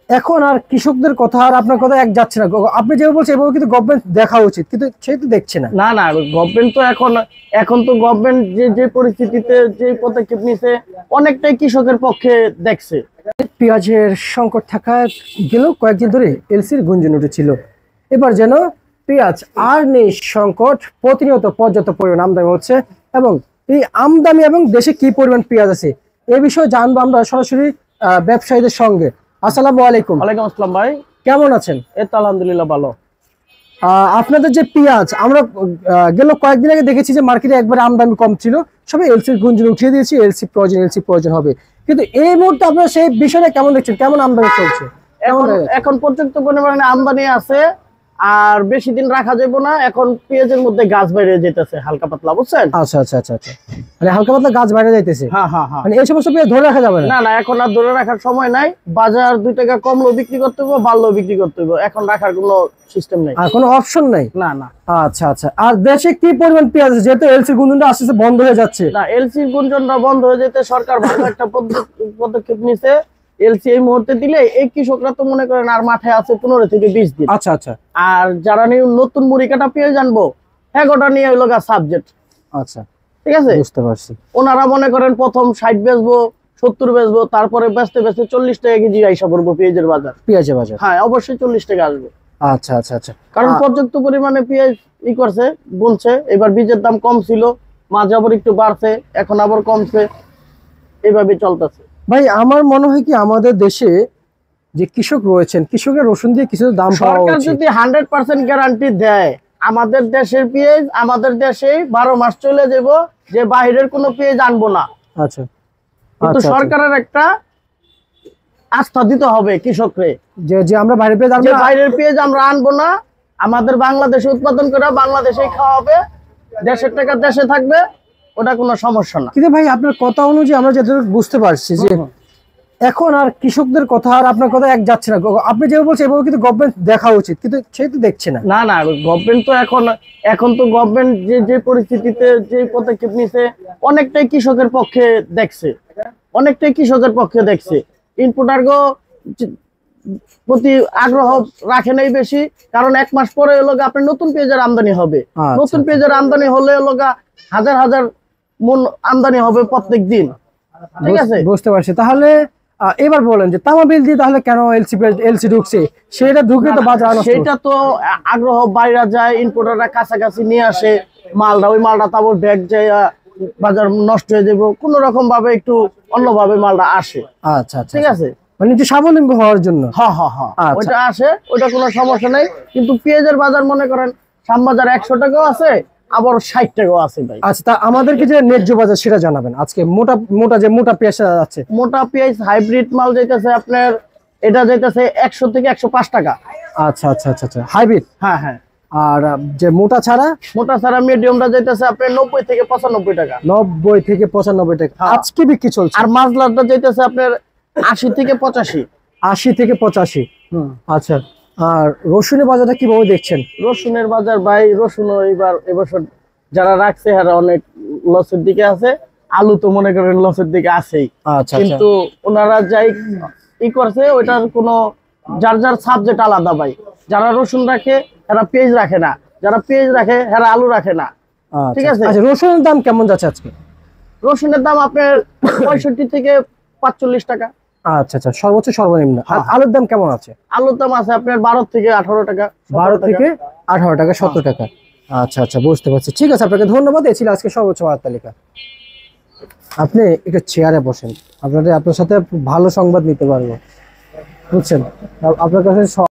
এখন আর কৃষকদের কথা আর আপনার কথা এক যাচ্ছে না। আপনি যেভাবে বলছেন এভাবে কিন্তু গভর্নমেন্ট দেখা উচিত, কিন্তু সে তো দেখছে না। না না, গভর্নমেন্ট তো এখন তো গভর্নমেন্ট যে পরিস্থিতিতে যে পদক্ষেপ নিছে অনেকটাই কৃষকের পক্ষে দেখছে। পেঁয়াজের সংকট থাকা গেল কয়েকদিন ধরে এলসির গুঞ্জন উঠেছিল, এবার যেন পেঁয়াজ আর নেই সংকট, প্রতিনিয়ত পর্যাপ্ত পরিমাণ আমদানি হচ্ছে এবং এই আমদানি এবং দেশে কি পরিমাণ পেঁয়াজ আছে এ বিষয়ে জানবো আমরা সরাসরি ব্যবসায়ীদের সঙ্গে। আসসালামু আলাইকুম। ওয়ালাইকুম আসসালাম ভাই, কেমন আছেন? এই তো আলহামদুলিল্লাহ ভালো। আপনাদের যে পেঁয়াজ আমরা গেল কয়েকদিন আগে দেখেছি যে মার্কেটে একবারে আমদানি কম ছিল, সবাই এলসির গুঞ্জন উঠিয়ে দিয়েছি, এলসি প্রয়োজন হবে, কিন্তু এই মুহূর্তে আপনারা সেই বিষয়টা কেমন দেখছেন? কেমন আমদানি চলছে? এখন পর্যন্ত পরিমাণে আমদানি আছে, আর বেশি দিন রাখা যাবে না। এখন পেঁয়াজের মধ্যে গাছ বাইরে যেতেছে হালকা পাতলা, বুঝছেন? আচ্ছা আচ্ছা আচ্ছা আচ্ছা, মানে হালকা পাতলা গাছ বাইরে যাইতেছে। হ্যাঁ হ্যাঁ হ্যাঁ, মানে এই সমস্ত পেঁয়াজ ধরে রাখা যাবে না? না না, এখন আর ধরে রাখার সময় নাই। বাজার 2 টাকা কমলেও বিক্রি করতে হবে, বাড়লেও বিক্রি করতে হবে, এখন রাখার কোনো সিস্টেম নাই, আর কোনো অপশন নাই। না না। আচ্ছা আচ্ছা, আর দেশে কি পরিমাণ পেঁয়াজ আছে যেহেতু এলসি গুঞ্জনটা আস্তে আস্তে বন্ধ হয়ে যাচ্ছে? না, এলসি গুঞ্জনটা বন্ধ হয়ে যেতে সরকার ভালো একটা পদক্ষেপ নিছে। এলসি এই মুহূর্তে দিলে এই কৃষকরা তো মনে করেন আর মাঠে আছে 15 থেকে 20 দিন। আচ্ছা আচ্ছা, আর যারা নতুন মুড়ি কাটা পেঁয়াজ জানবো, হ্যাঁ গোটা নিয়ে হইলো সাবজেক্ট। আচ্ছা ঠিক আছে, বুঝতে পারছি। ওনারা মনে করেন প্রথম 60 বেচবো, 70 বেচবো, তারপরে বেচতে বেচতে 40 টাকা কেজি আইসা পড়বো পেঁয়াজের বাজার। পেঁয়াজের বাজার, হ্যাঁ অবশ্যই 40 টাকা আসবে। আচ্ছা আচ্ছা আচ্ছা, কারণ পর্যাপ্ত পরিমাণে পেঁয়াজ করছে, বলছে এবার বীজের দাম কম ছিল, মাঝে আবার একটু বাড়ছে, এখন আবার কমছে, এইভাবে চলতেছে। ভাই আমার মনে হয় কি আমাদের দেশে যে কৃষক রয়েছেন, কৃষকের রসুন দিয়ে কিছু দাম পাওয়া সরকার উচিত। যদি 100% গ্যারান্টি দেয় আমাদের দেশের পেঁয়াজ আমাদের দেশেই 12 মাস চলে যাব, যে বাইরের কোনো পেঁয়াজ আনবো না। আচ্ছা, কিন্তু সরকারের একটা আস্থা দিতে হবে কৃষকরে, যে আমরা বাইরের পেঁয়াজ আমরা আনবো না, আমাদের বাংলাদেশে উৎপাদন করে বাংলাদেশেই খাওয়া হবে, দেশের টাকা দেশে থাকবে, ওটা কোনো সমস্যা না। কিন্তু ভাই আপনার কথা অনুযায়ী আমরা যেটা বুঝতে পারছি যে এখন আর কৃষকদের কথা আর আপনার কথা এক যাচ্ছে না। আপনি যেভাবে বলছেন এভাবে কিন্তু গভর্নমেন্ট দেখা উচিত, কিন্তু সে তো দেখছে না। না না, গভর্নমেন্ট তো এখন তো গভর্নমেন্ট যে পরিস্থিতিতে যে পদক্ষেপ নিছে অনেকটাই কৃষকের পক্ষে দেখছে, ইনপুটারগো প্রতি আগ্রহ রাখে নাই বেশি, কারণ 1 মাস পরে হলো আপনার নতুন পেঁয়াজের আমদানি হবে। নতুন পেঁয়াজের আমদানি হলে হলো হাজার হাজার মন আমদানি হবে প্রত্যেক দিন। ঠিক আছে, বুঝতে পারছি। তাহলে এবার বলেন যে তামা বিল দিয়ে তাহলে কেন এলসি ঢুকছে? সেটা ঢুকে তো বাজার, সেটা তো আগ্রহ বাইরে যায়, ইনপুটাররা কাছাকাছি নিয়ে আসে মালটা, ওই মালটা তারপর ব্যাগ যায় বাজার নষ্ট হয়ে যাবো, কোন রকম ভাবে একটু অন্যভাবে মালটা আসে। আচ্ছা আচ্ছা, ঠিক আছে, মানে একটু স্বাবলম্বী হওয়ার জন্য। হ্যাঁ হ্যাঁ হ্যাঁ, ওইটা আসে, ওইটা কোনো সমস্যা নেই। কিন্তু পেঁয়াজের বাজার মনে করেন শ্যামবাজার 100 টাকাও আছে, আবার 60 টাকাও আছে ভাই। আচ্ছা, তা আমাদেরকে যে ন্যায্য বাজার সেটা জানাবেন। আজকে মোটা পেঁয়াজ আছে, মোটা পেঁয়াজ হাইব্রিড মাল যাইতেছে আপনার, এটা যাইতেছে 100 থেকে 105 টাকা। আচ্ছা আচ্ছা আচ্ছা আচ্ছা, হাইব্রিড। হ্যাঁ হ্যাঁ, আর যে মোটা ছাড়া মিডিয়ামটা যাইতেছে আপনার 90 থেকে 95 টাকা। 90 থেকে 95 টাকা আজকে বিক্রি চলছে। আর মাছলাটা যাইতেছে আপনার 80 থেকে 85। 80 থেকে 85। আচ্ছা, আর রসুনের বাজারটা কিভাবে দেখছেন? রসুনের বাজার ভাই, রসুন এবছর যারা রাখছে এরা অনেক লসের দিকে আছে। আলু তো মনে করেন লসের দিকে আছেই। আচ্ছা, কিন্তু ওনারা যাই করছে ওইটার কোনো যার যার সাবজেক্ট আলাদা ভাই। যারা রসুন রাখে এরা পেঁয়াজ রাখে না, যারা পেঁয়াজ রাখে এরা আলু রাখে না। ঠিক আছে, আচ্ছা, রসুনের দাম কেমন যাচ্ছে আজকে? রসুনের দাম আপনার 65 থেকে 45 টাকা। আচ্ছা আচ্ছা, সর্বোচ্চ সর্বনিম্ন। আর আলুর দাম কেমন আছে? আলুর দাম আছে আপনার 12 থেকে 18 টাকা। 12 থেকে 18 টাকা, 70 টাকা। আচ্ছা আচ্ছা, বুঝতে পারছি। ঠিক আছে, আপনাকে ধন্যবাদ। এই ছিল আজকে সর্বোচ্চ বাজার তালিকা। আপনি একটু চেয়ারে বসেন, আপনার সাথে ভালো সংবাদ নিতে পারবো, বুঝছেন? আপনার কাছে